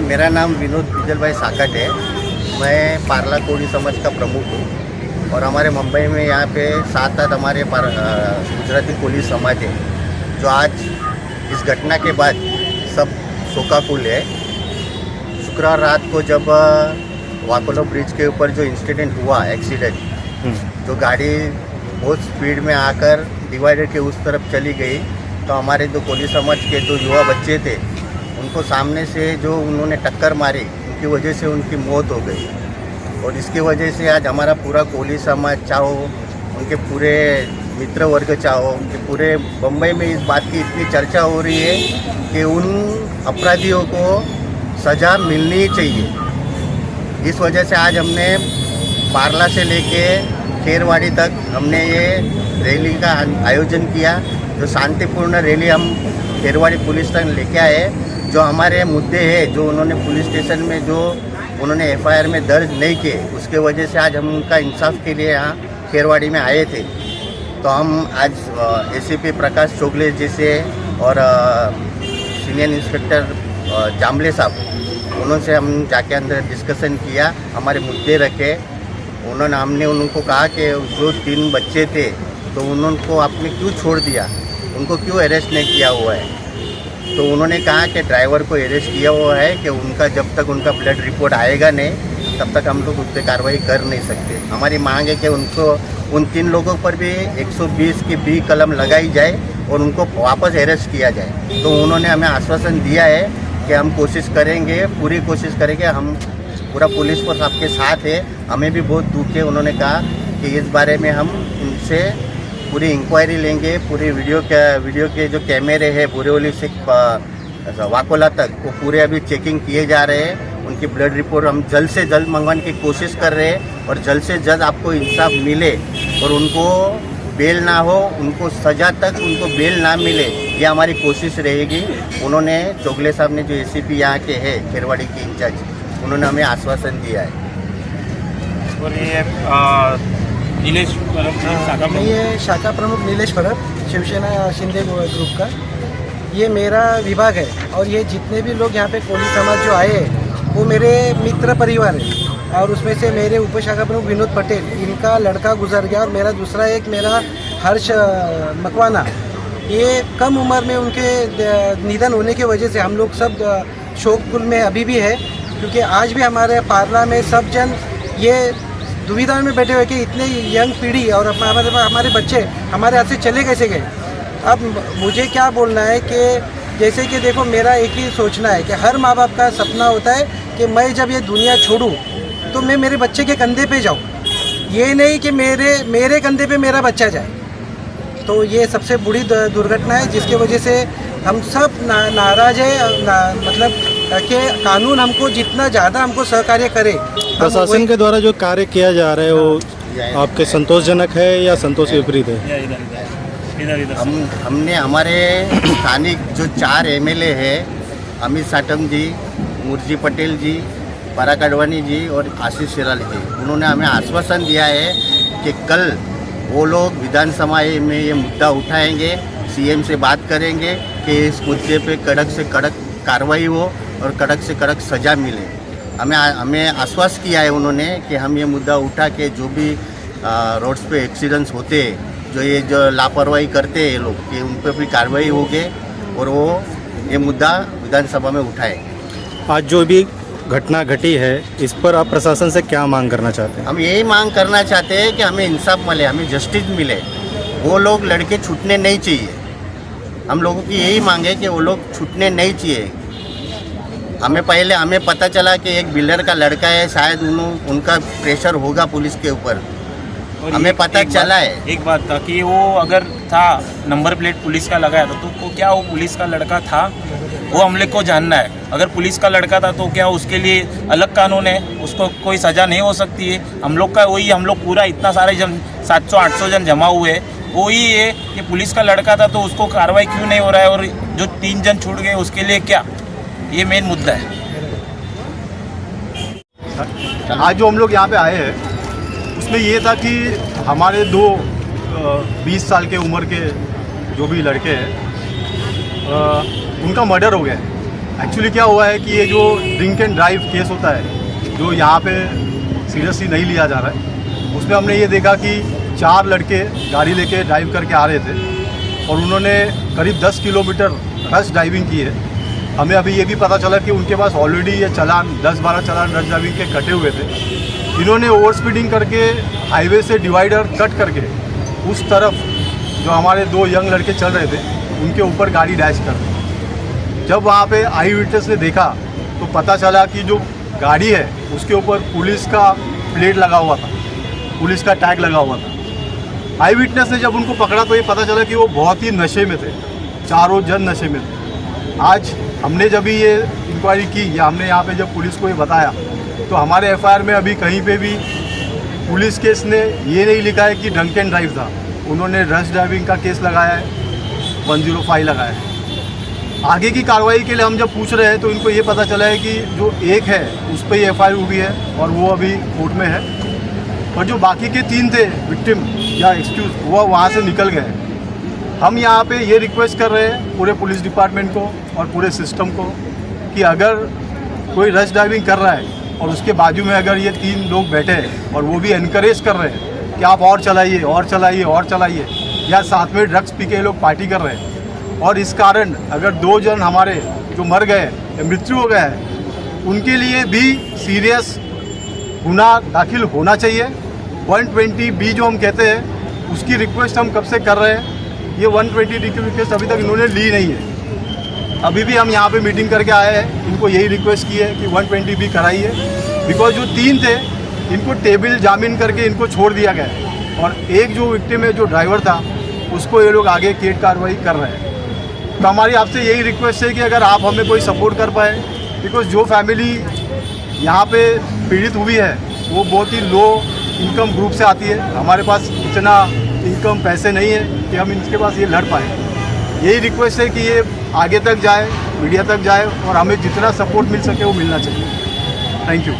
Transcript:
मेरा नाम विनोद बिजल भाई साकट है। मैं पारला कोड़ी समाज का प्रमुख हूँ और हमारे मुंबई में यहाँ पे 7 हमारे गुजराती कोली समाज है, जो आज इस घटना के बाद सब शोकाकुल है। शुक्रवार रात को जब वाकोलो ब्रिज के ऊपर जो इंसिडेंट हुआ, एक्सीडेंट, जो गाड़ी बहुत स्पीड में आकर डिवाइडर के उस तरफ चली गई, तो हमारे जो कोली समाज के जो युवा बच्चे थे उनको सामने से जो उन्होंने टक्कर मारी, उनकी वजह से उनकी मौत हो गई। और इसकी वजह से आज हमारा पूरा कोली समाज चाहो, उनके पूरे मित्र वर्ग चाहो, उनके पूरे बम्बई में इस बात की इतनी चर्चा हो रही है कि उन अपराधियों को सज़ा मिलनी ही चाहिए। इस वजह से आज हमने पारला से लेके खेरवाड़ी तक हमने ये रैली का आयोजन किया। जो शांतिपूर्ण रैली हम खेरवाड़ी पुलिस तक लेके आए। जो हमारे मुद्दे हैं, जो उन्होंने पुलिस स्टेशन में जो उन्होंने एफआईआर में दर्ज नहीं किए, उसके वजह से आज हम उनका इंसाफ के लिए यहाँ खेरवाड़ी में आए थे। तो हम आज एसीपी प्रकाश चोगले जी से और सीनियर इंस्पेक्टर जामले साहब, उन्होंने हम जाके अंदर डिस्कशन किया, हमारे मुद्दे रखे। हमने उनको कहा कि जो 3 बच्चे थे तो उनको आपने क्यों छोड़ दिया, उनको क्यों अरेस्ट नहीं किया हुआ है। तो उन्होंने कहा कि ड्राइवर को अरेस्ट किया हुआ है कि उनका जब तक उनका ब्लड रिपोर्ट आएगा नहीं तब तक हम लोग उस पर कार्रवाई कर नहीं सकते। हमारी मांग है कि उनको उन 3 लोगों पर भी 120 की बी कलम लगाई जाए और उनको वापस अरेस्ट किया जाए। तो उन्होंने हमें आश्वासन दिया है कि हम कोशिश करेंगे, पूरी कोशिश करेंगे। हम पूरा पुलिस फोर्स आपके साथ है। हमें भी बहुत दुख है। उन्होंने कहा कि इस बारे में हम उनसे पूरी इंक्वायरी लेंगे। पूरी वीडियो के जो कैमरे हैं बोरीवली से वाकोला तक, वो पूरे अभी चेकिंग किए जा रहे हैं। उनकी ब्लड रिपोर्ट हम जल्द से जल्द मंगवाने की कोशिश कर रहे हैं और जल्द से जल्द आपको इंसाफ मिले और उनको बेल ना हो, उनको सज़ा तक उनको बेल ना मिले, ये हमारी कोशिश रहेगी। उन्होंने चोगले साहब ने, जो एसीपी यहाँ के हैं खेरवाड़ी के इंचार्ज, उन्होंने हमें आश्वासन दिया है। और ये नीलेश परब, ये शाखा प्रमुख नीलेश परब, शिवसेना शिंदे ग्रुप का ये मेरा विभाग है। और ये जितने भी लोग यहाँ पे कोली समाज जो आए हैं वो मेरे मित्र परिवार है। और उसमें से मेरे उपशाखा प्रमुख विनोद पटेल, इनका लड़का गुजर गया, और मेरा दूसरा एक मेरा हर्ष मकवाना, ये कम उम्र में उनके निधन होने की वजह से हम लोग सब शोककुल में अभी भी है। क्योंकि आज भी हमारे पारला में सब जन ये दुविधा में बैठे हुए कि इतने यंग पीढ़ी और हमारे बच्चे हमारे हाथ से चले कैसे गए। अब मुझे क्या बोलना है कि जैसे कि देखो, मेरा एक ही सोचना है कि हर माँ बाप का सपना होता है कि मैं जब ये दुनिया छोड़ूं तो मैं मेरे बच्चे के कंधे पे जाऊं, ये नहीं कि मेरे कंधे पे मेरा बच्चा जाए। तो ये सबसे बुरी दुर्घटना है जिसकी वजह से हम सब नाराज़ है। मतलब कि कानून हमको जितना ज़्यादा हमको सहकार्य करे। प्रशासन के द्वारा जो कार्य किया जा रहा है वो आपके संतोषजनक है या संतोष के विपरीत है? हमने हमारे स्थानिक जो 4 एमएलए हैं, अमित साटम जी, मुर्जी पटेल जी, पराग अडवाणी जी और आशीष शेराल जी, उन्होंने हमें आश्वासन दिया है कि कल वो लोग विधानसभा में ये मुद्दा उठाएंगे, सीएम से बात करेंगे कि इस मुद्दे पे कड़क से कड़क कार्रवाई हो और कड़क से कड़क सज़ा मिले। हमें आश्वास किया है उन्होंने कि हम ये मुद्दा उठा के जो भी रोड्स पे एक्सीडेंट्स होते हैं, जो लापरवाही करते हैं ये लोग, कि उन पर भी कार्रवाई होगी और वो ये मुद्दा विधानसभा में उठाएंगे। आज जो भी घटना घटी है, इस पर आप प्रशासन से क्या मांग करना चाहते हैं? हम यही मांग करना चाहते हैं कि हमें इंसाफ मिले, हमें जस्टिस मिले। वो लोग लड़के छूटने नहीं चाहिए। हम लोगों की यही मांग है कि वो लोग छूटने नहीं चाहिए। हमें पता चला कि एक बिल्डर का लड़का है, शायद उनका प्रेशर होगा पुलिस के ऊपर, हमें पता चला है। एक बात था कि वो अगर था, नंबर प्लेट पुलिस का लगाया था, तो क्या वो पुलिस का लड़का था, वो हम लोग को जानना है। अगर पुलिस का लड़का था तो क्या उसके लिए अलग कानून है, उसको कोई सज़ा नहीं हो सकती है? हम लोग का वही, हम लोग पूरा इतना सारे जन 700-800 जन जमा हुए, वही है कि पुलिस का लड़का था तो उसको कार्रवाई क्यों नहीं हो रहा है, और जो 3 जन छूट गए उसके लिए क्या? ये मेन मुद्दा है। आज जो हम लोग यहाँ पे आए हैं उसमें ये था कि हमारे 20 साल के उम्र के जो भी लड़के हैं उनका मर्डर हो गया है। एक्चुअली क्या हुआ है कि ये जो ड्रिंक एंड ड्राइव केस होता है जो यहाँ पे सीरियसली नहीं लिया जा रहा है, उसमें हमने ये देखा कि 4 लड़के गाड़ी लेके ड्राइव करके आ रहे थे और उन्होंने करीब 10 किलोमीटर रश ड्राइविंग की है। हमें अभी ये भी पता चला कि उनके पास ऑलरेडी ये चालान 10-12 चालान रश ड्राइविंग के कटे हुए थे। इन्होंने ओवर स्पीडिंग करके हाईवे से डिवाइडर कट करके उस तरफ जो हमारे 2 यंग लड़के चल रहे थे उनके ऊपर गाड़ी डैश कर दी। जब वहाँ पे आई विटनेस ने देखा तो पता चला कि जो गाड़ी है उसके ऊपर पुलिस का प्लेट लगा हुआ था, पुलिस का टैग लगा हुआ था। आई विटनेस ने जब उनको पकड़ा तो ये पता चला कि वो बहुत ही नशे में थे, चारों जन नशे में थे। आज हमने जब ये इंक्वायरी की या हमने यहाँ पे जब पुलिस को ये बताया तो हमारे एफआईआर में अभी कहीं पे भी पुलिस केस ने ये नहीं लिखा है कि ड्रंक एंड ड्राइव था, उन्होंने रश ड्राइविंग का केस लगाया है, 105 लगाया है। आगे की कार्रवाई के लिए हम जब पूछ रहे हैं तो इनको ये पता चला है कि जो एक है उस पर ही एफआईआर हुई है और वो अभी कोर्ट में है, और जो बाकी के 3 थे विक्टिम या एक्सक्यूज वो वहाँ से निकल गए। हम यहाँ पे ये रिक्वेस्ट कर रहे हैं पूरे पुलिस डिपार्टमेंट को और पूरे सिस्टम को कि अगर कोई रश ड्राइविंग कर रहा है और उसके बाजू में अगर ये 3 लोग बैठे हैं और वो भी इनकरेज कर रहे हैं कि आप और चलाइए और चलाइए और चलाइए, या साथ में ड्रग्स पी के लोग पार्टी कर रहे हैं और इस कारण अगर 2 जन हमारे जो मर गए या मृत्यु हो गया है उनके लिए भी सीरियस गुनाह दाखिल होना चाहिए। 120B जो हम कहते हैं उसकी रिक्वेस्ट हम कब से कर रहे हैं, ये 120D की रिक्वेस्ट अभी तक इन्होंने ली नहीं है। अभी भी हम यहाँ पे मीटिंग करके आए हैं, इनको यही रिक्वेस्ट की है कि 120B कराइए, बिकॉज जो 3 थे इनको टेबल जामीन करके इनको छोड़ दिया गया है और एक जो विक्टिम है जो ड्राइवर था उसको ये लोग आगे केस कार्रवाई कर रहे हैं। तो हमारी आपसे यही रिक्वेस्ट है कि अगर आप हमें कोई सपोर्ट कर पाए, बिकॉज जो फैमिली यहाँ पे पीड़ित हुई है वो बहुत ही लो इनकम ग्रुप से आती है, हमारे पास इतना इनकम पैसे नहीं है कि हम इनके पास ये लड़ पाए। यही रिक्वेस्ट है कि ये आगे तक जाए, मीडिया तक जाए और हमें जितना सपोर्ट मिल सके वो मिलना चाहिए। Thank you.